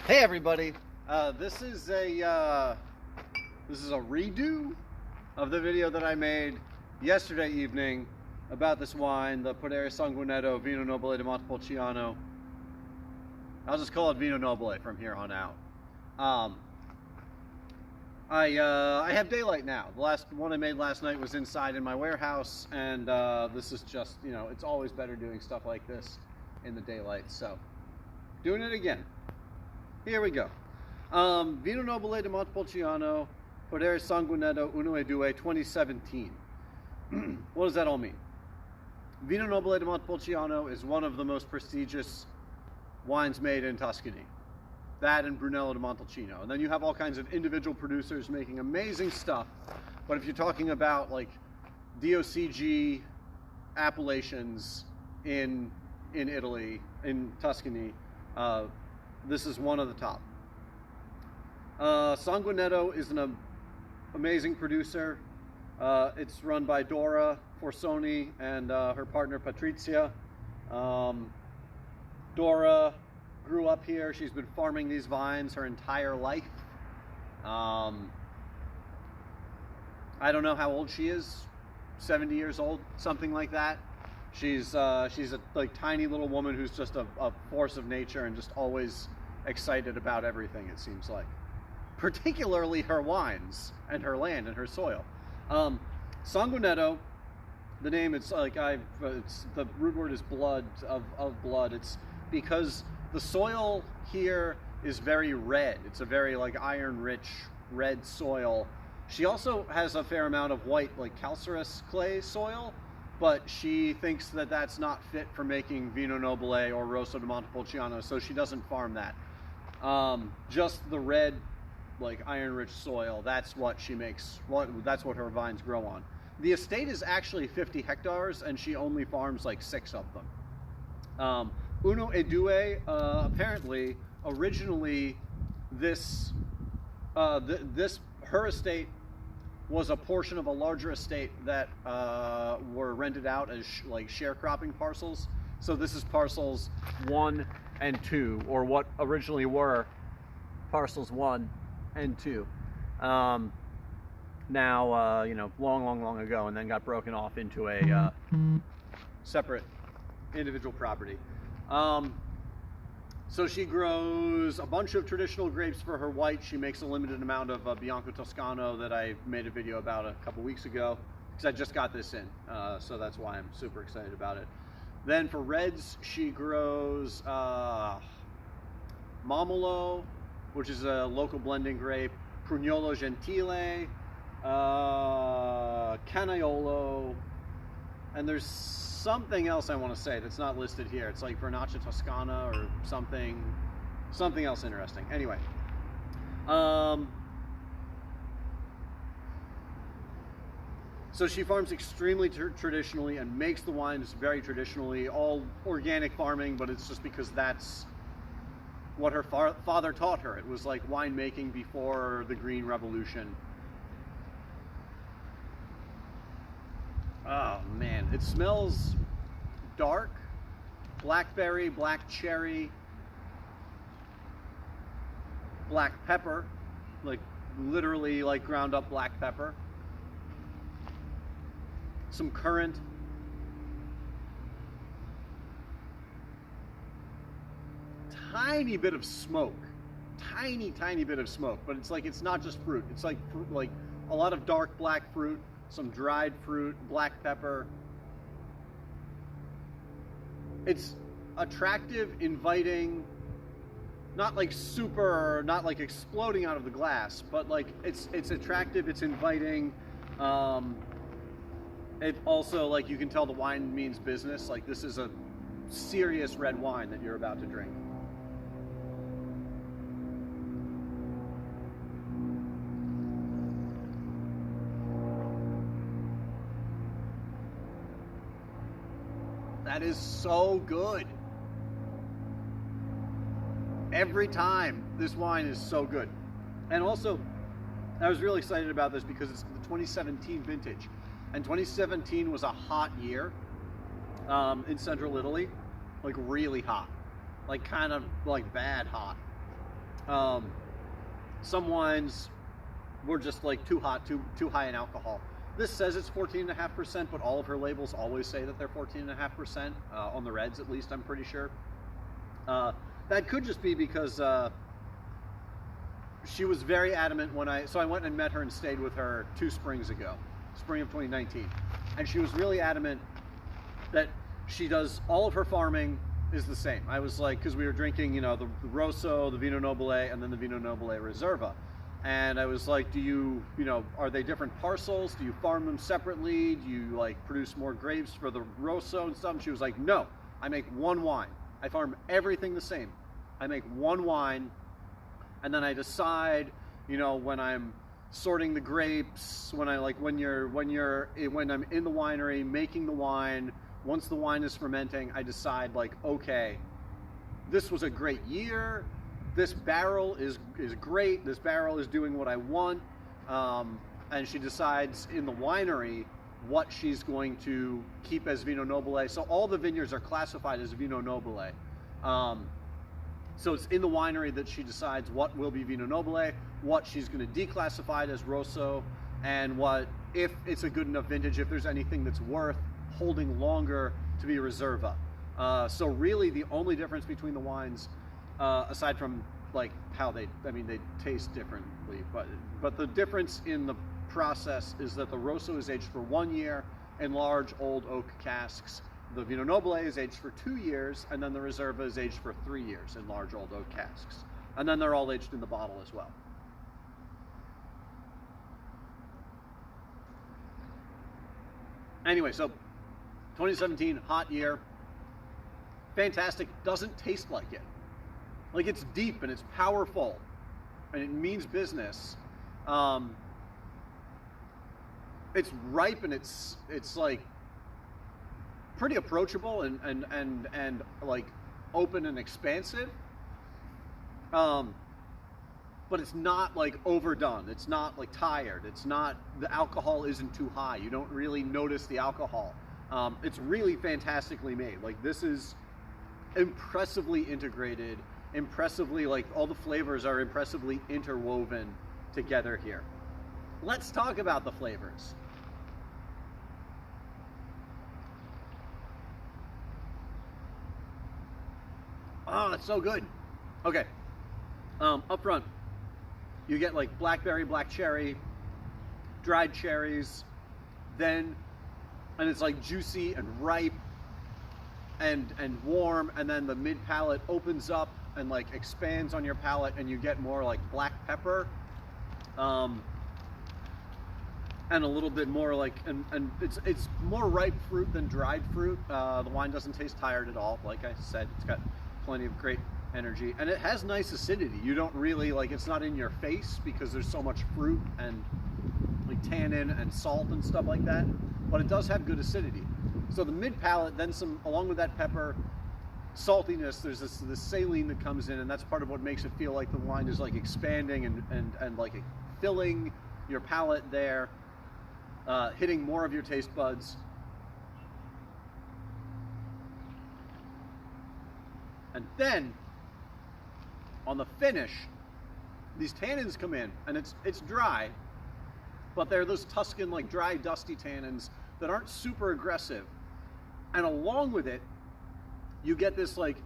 Hey everybody, this is a redo of the video that I made yesterday evening about this wine, the Podere Sanguineto Vino Nobile di Montelmjano. I'll just call it Vino Nobile from here on out. I have daylight now. The last one I made last night was inside in my warehouse, and this is just, you know, it's always better doing stuff like this in the daylight, so doing it again. Here we go. Vino Nobile di Montelmjano, Podere Sanguineto 1 e 2 2017. What does that all mean? Vino Nobile di Montelmjano is one of the most prestigious wines made in Tuscany. That and Prugnolo Gentile. And then you have all kinds of individual producers making amazing stuff. But if you're talking about like DOCG appellations in Italy, in Tuscany, this is one of the top. Sanguineto is an amazing producer. It's run by Dora Forsoni and her partner Patrizia. Dora grew up here. She's been farming these vines her entire life. I don't know how old she is, 70 years old, something like that. She's a like tiny little woman who's just a force of nature and just always excited about everything, it seems like. Particularly her wines and her land and her soil. Sanguineto, the name, it's like the root word is blood, of blood. It's because the soil here is very red. It's a very like iron-rich red soil. She also has a fair amount of white, like calcareous clay soil, but she thinks that that's not fit for making Vino Nobile or Rosso di Montelmjano, so she doesn't farm that. Just the red, like iron-rich soil, that's what she makes, that's what her vines grow on. The estate is actually 50 hectares, and she only farms like 6 of them. Uno e due, apparently, originally, her estate was a portion of a larger estate that were rented out as like sharecropping parcels. So this is parcels 1 and 2, or what originally were parcels 1 and 2. Now, you know, long ago, and then got broken off into a separate individual property. So she grows a bunch of traditional grapes for her white. She makes a limited amount of Bianco Toscano that I made a video about a couple weeks ago, because I just got this in, so that's why I'm super excited about it. Then for reds, she grows Momolo, which is a local blending grape, Prugnolo Gentile, Canaiolo, and there's something else I want to say that's not listed here. It's like Vernaccia Toscana or something else interesting. Anyway, so she farms extremely traditionally and makes the wines very traditionally, all organic farming, but it's just because that's what her father taught her. It was like winemaking before the Green Revolution. Oh man, it smells dark, blackberry, black cherry, black pepper, like literally like ground up black pepper, some currant, tiny bit of smoke, tiny bit of smoke, but it's like, it's not just fruit, it's like fruit, like a lot of dark black fruit, some dried fruit, black pepper. It's attractive, inviting, not like super, not like exploding out of the glass, but like it's attractive, it's inviting. It also, like, you can tell the wine means business. Like, this is a serious red wine that you're about to drink. That is so good. Every time, this wine is so good. And also, I was really excited about this because it's the 2017 vintage. And 2017 was a hot year in central Italy, like really hot. like kind of like bad hot. Some wines were just like too hot, too high in alcohol. This says it's 14.5%, but all of her labels always say that they're 14.5%, on the reds at least, I'm pretty sure. That could just be because she was very adamant when I went and met her and stayed with her 2 springs ago, spring of 2019. And she was really adamant that she does all of her farming is the same. I was like, because we were drinking, you know, the Rosso, the Vino Nobile, and then the Vino Nobile Reserva. And I was like, do you know, are they different parcels? Do you farm them separately? Do you like produce more grapes for the Rosso and stuff? And she was like, no, I make one wine. I farm everything the same. I make one wine, and then I decide, you know, when I'm sorting the grapes, when I'm in the winery making the wine, once the wine is fermenting, I decide like, okay, this was a great year. This barrel is great. This barrel is doing what I want. And she decides in the winery what she's going to keep as Vino Nobile. So all the vineyards are classified as Vino Nobile. So it's in the winery that she decides what will be Vino Nobile, what she's going to declassify as Rosso, and what, if it's a good enough vintage, if there's anything that's worth holding longer, to be Reserva. So really the only difference between the wines, aside from like how they taste differently, but the difference in the process is that the Rosso is aged for 1 year in large old oak casks. The Vino Nobile is aged for 2 years, and then the Reserva is aged for 3 years in large old oak casks. And then they're all aged in the bottle as well. Anyway, so 2017, hot year. Fantastic. Doesn't taste like it. Like, it's deep and it's powerful and it means business. It's ripe and it's like pretty approachable and like open and expansive. But it's not like overdone. It's not like tired. It's not, the alcohol isn't too high. You don't really notice the alcohol. It's really fantastically made. Like, this is impressively integrated, impressively, like, all the flavors are impressively interwoven together here. Let's talk about the flavors. Oh, it's so good. Okay. Up front, you get like blackberry, black cherry, dried cherries, and it's like juicy and ripe and warm, and then the mid palate opens up and like expands on your palate, and you get more like black pepper, and a little bit more like, and it's more ripe fruit than dried fruit. The wine doesn't taste tired at all. Like I said, it's got plenty of great energy, and it has nice acidity. You don't really like, it's not in your face because there's so much fruit and like tannin and salt and stuff like that, but it does have good acidity. So the mid palate, then some, along with that pepper, saltiness, there's this saline that comes in, and that's part of what makes it feel like the wine is like expanding and like filling your palate there, hitting more of your taste buds. And then on the finish, these tannins come in, and it's dry, but they're those Tuscan, like dry, dusty tannins that aren't super aggressive. And along with it, you get this like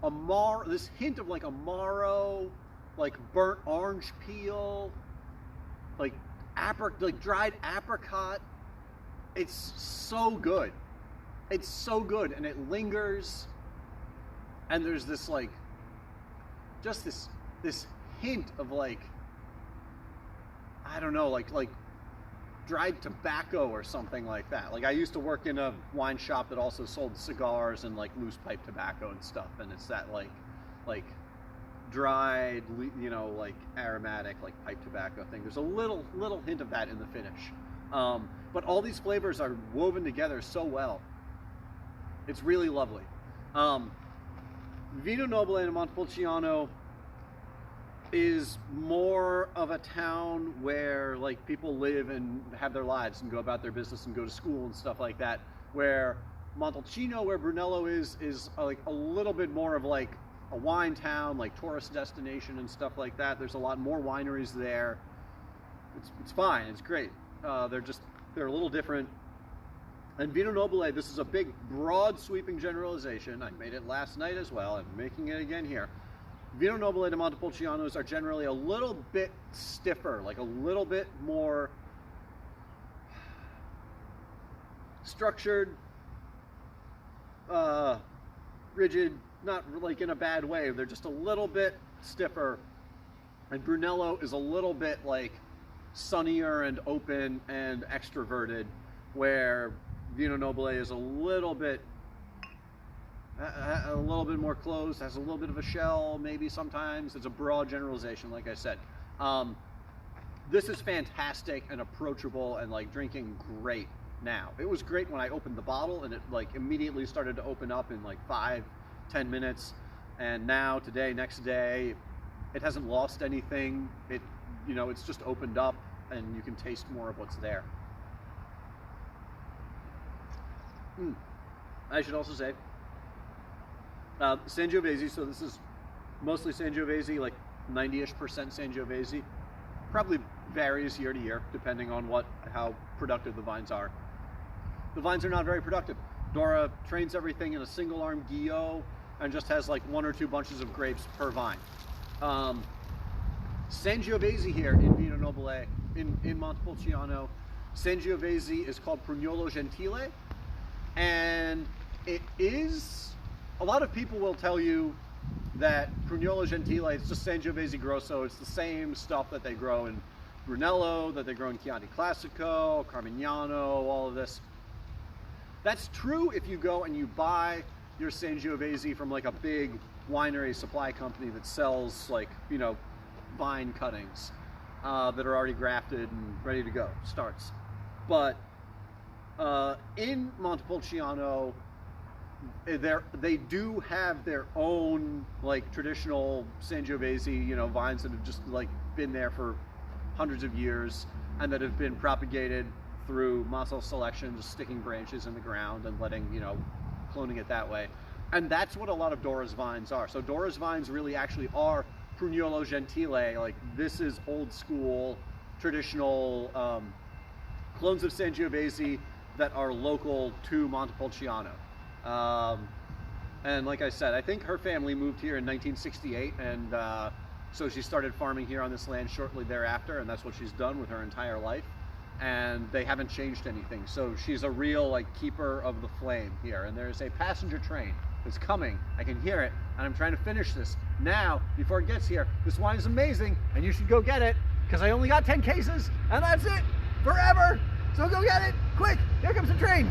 amaro, this hint of like amaro, like burnt orange peel, like dried apricot. It's so good. It's so good, and it lingers. And there's this like, just this hint of like, I don't know, like dried tobacco or something like that. Like, I used to work in a wine shop that also sold cigars and like loose pipe tobacco and stuff, and it's that like dried, you know, like aromatic, like pipe tobacco thing. There's a little hint of that in the finish. But all these flavors are woven together so well. It's really lovely. Vino Nobile in Montelmjano is more of a town where like people live and have their lives and go about their business and go to school and stuff like that, where Montalcino, where Brunello is like a little bit more of like a wine town, like tourist destination and stuff like that. There's a lot more wineries there. It's fine. It's great. They're a little different. And Vino Nobile, this is a big, broad, sweeping generalization. I made it last night as well. I'm making it again here. Vino Nobile de Montepulcianos are generally a little bit stiffer, like a little bit more structured, rigid, not like in a bad way. They're just a little bit stiffer. And Brunello is a little bit like sunnier and open and extroverted, where Vino Nobile is a little bit more closed, has a little bit of a shell, maybe sometimes. It's a broad generalization, like I said. This is fantastic and approachable and like drinking great now. It was great when I opened the bottle, and it like immediately started to open up in like 5-10 minutes. And now today, next day, it hasn't lost anything. It's just opened up, and you can taste more of what's there. I should also say, Sangiovese, so this is mostly Sangiovese, like 90-ish% Sangiovese. Probably varies year to year, depending on how productive the vines are. The vines are not very productive. Dora trains everything in a single-arm Guillot and just has like 1 or 2 bunches of grapes per vine. Sangiovese here in Vino Nobile, in Montepulciano, Sangiovese is called Prugnolo Gentile, and it is, a lot of people will tell you that Prugnolo Gentile, it's just Sangiovese Grosso. It's the same stuff that they grow in Brunello, that they grow in Chianti Classico, Carmignano, all of this. That's true if you go and you buy your Sangiovese from like a big winery supply company that sells like, vine cuttings that are already grafted and ready to go, starts. But in Montepulciano, they do have their own like traditional Sangiovese, vines that have just like been there for hundreds of years and that have been propagated through muscle selection, just sticking branches in the ground and letting, cloning it that way. And that's what a lot of Dora's vines are. So Dora's vines really actually are Prugnolo Gentile. Like, this is old school, traditional clones of Sangiovese that are local to Montepulciano. And like I said, I think her family moved here in 1968, and so she started farming here on this land shortly thereafter, and that's what she's done with her entire life. And they haven't changed anything. So she's a real like keeper of the flame here. And there's a passenger train that's coming. I can hear it, and I'm trying to finish this now before it gets here. This wine is amazing, and you should go get it, because I only got 10 cases, and that's it forever. So go get it quick. Here comes the train.